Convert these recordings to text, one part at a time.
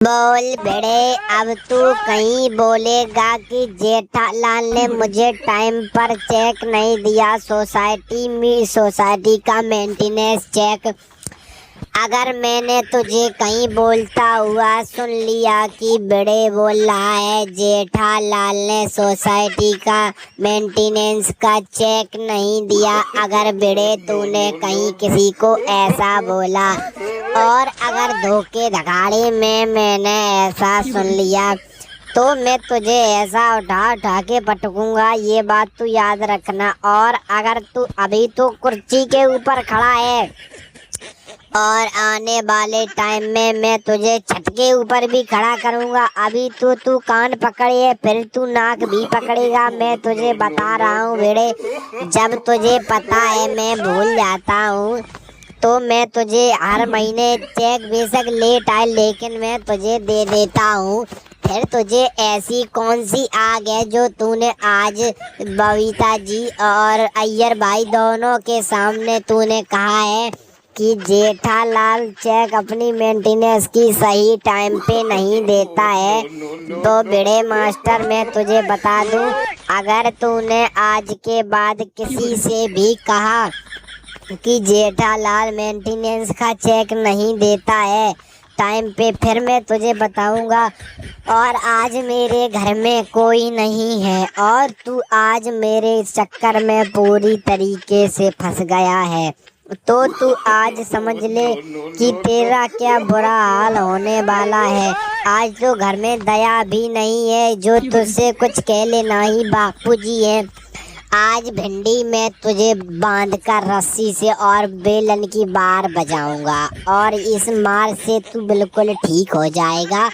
बोल बेड़े, अब तू कहीं बोलेगा कि जेठालाल ने मुझे टाइम पर चेक नहीं दिया, सोसाइटी का मेंटेनेंस चेक। अगर मैंने तुझे कहीं बोलता हुआ सुन लिया कि बेड़े बोल रहा है जेठालाल ने सोसाइटी का मेंटेनेंस का चेक नहीं दिया, अगर बेड़े तूने कहीं किसी को ऐसा बोला और अगर धोखे धड़ाके में मैंने ऐसा सुन लिया तो मैं तुझे ऐसा उठा उठा के पटकूंगा, ये बात तू याद रखना। और अगर तू अभी तो कुर्सी के ऊपर खड़ा है और आने वाले टाइम में मैं तुझे छत के ऊपर भी खड़ा करूंगा। अभी तू कान पकड़े, फिर तू नाक भी पकड़ेगा। मैं तुझे बता रहा हूँ बेड़े, जब तुझे पता है मैं भूल जाता हूँ तो मैं तुझे हर महीने चेक बेशक लेट आए लेकिन मैं तुझे दे देता हूँ। फिर तुझे ऐसी कौन सी आग है जो तूने आज बबीता जी और अय्यर भाई दोनों के सामने तूने कहा है कि जेठालाल चेक अपनी मेंटेनेंस की सही टाइम पे नहीं देता है। तो बेड़े मास्टर, मैं तुझे बता दूं, अगर तूने आज के बाद किसी से भी कहा कि जेठालाल मेंटेनेंस का चेक नहीं देता है टाइम पे, फिर मैं तुझे बताऊंगा। और आज मेरे घर में कोई नहीं है और तू आज मेरे चक्कर में पूरी तरीके से फंस गया है, तो तू आज समझ ले कि तेरा क्या बुरा हाल होने वाला है। आज तो घर में दया भी नहीं है जो तुझसे कुछ कह ले, ना ही बापूजी है। आज भिंडी में तुझे बांधकर रस्सी से और बेलन की बार बजाऊंगा और इस मार से तू बिल्कुल ठीक हो जाएगा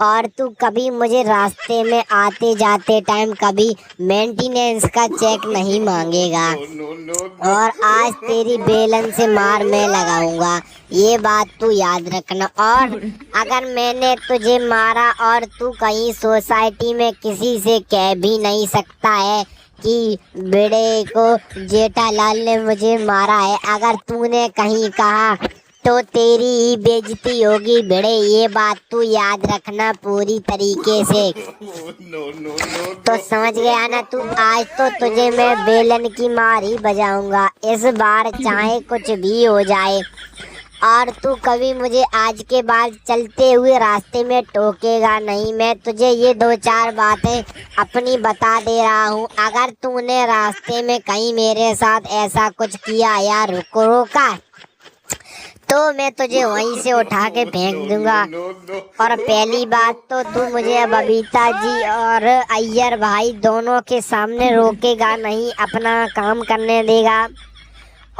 और तू कभी मुझे रास्ते में आते जाते टाइम कभी मेंटेनेंस का चेक नहीं मांगेगा और आज तेरी बेलन से मार मैं लगाऊंगा, ये बात तू याद रखना। और अगर मैंने तुझे मारा और तू कहीं सोसाइटी में किसी से कह भी नहीं सकता है कि बेड़े को जेठालाल ने मुझे मारा है, अगर तूने कहीं कहा तो तेरी ही बेइज्जती होगी बेड़े, ये बात तू याद रखना पूरी तरीके से। तो समझ गया ना तू? आज तो तुझे मैं बेलन की मार ही बजाऊंगा इस बार, चाहे कुछ भी हो जाए। और तू कभी मुझे आज के बाद चलते हुए रास्ते में टोकेगा नहीं, मैं तुझे ये 2-4 बातें अपनी बता दे रहा हूँ। अगर तूने रास्ते में कहीं मेरे साथ ऐसा कुछ किया या रोका तो मैं तुझे वहीं से उठा के फेंक दूंगा। और पहली बात तो तू मुझे बबीता जी और अय्यर भाई दोनों के सामने रोकेगा नहीं, अपना काम करने देगा।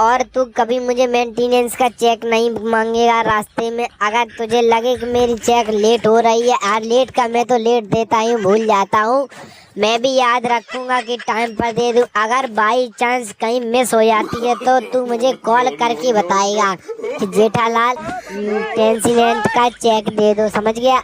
और तू कभी मुझे मेंटेनेंस का चेक नहीं मांगेगा रास्ते में। अगर तुझे लगे कि मेरी चेक लेट हो रही है, यार लेट का मैं तो लेट देता हूँ, भूल जाता हूँ, मैं भी याद रखूँगा कि टाइम पर दे दूँ। अगर बाई चांस कहीं मिस हो जाती है तो तू मुझे कॉल करके बताएगा कि जेठालाल मेंटेनेंस का चेक दे दो, समझ गया?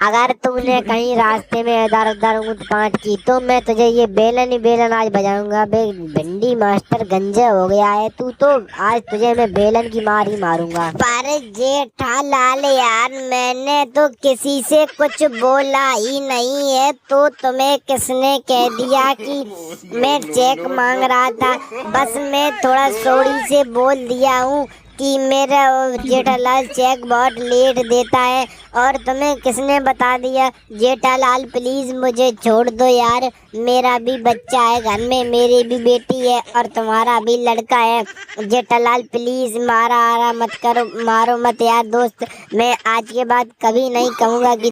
अगर तुमने कहीं रास्ते में इधर उधर ऊट-पाट की तो मैं तुझे ये बेलन ही बेलन आज बजाऊंगा। भिंडी मास्टर गंजा हो गया है तू, तो आज तुझे मैं बेलन की मार ही मारूंगा। पर जेठालाल यार, मैंने तो किसी से कुछ बोला ही नहीं है, तो तुम्हें किसने कह दिया कि मैं चेक मांग रहा था? बस मैं थोड़ा सोड़ी से बोल दिया हूँ कि मेरा जेठालाल चेक बहुत लेट देता है। और तुम्हें किसने बता दिया? जेठालाल प्लीज़ मुझे छोड़ दो यार, मेरा भी बच्चा है घर में, मेरी भी बेटी है और तुम्हारा भी लड़का है। जेठालाल प्लीज़ मारा मत करो, मारो मत यार दोस्त। मैं आज के बाद कभी नहीं कहूँगा कि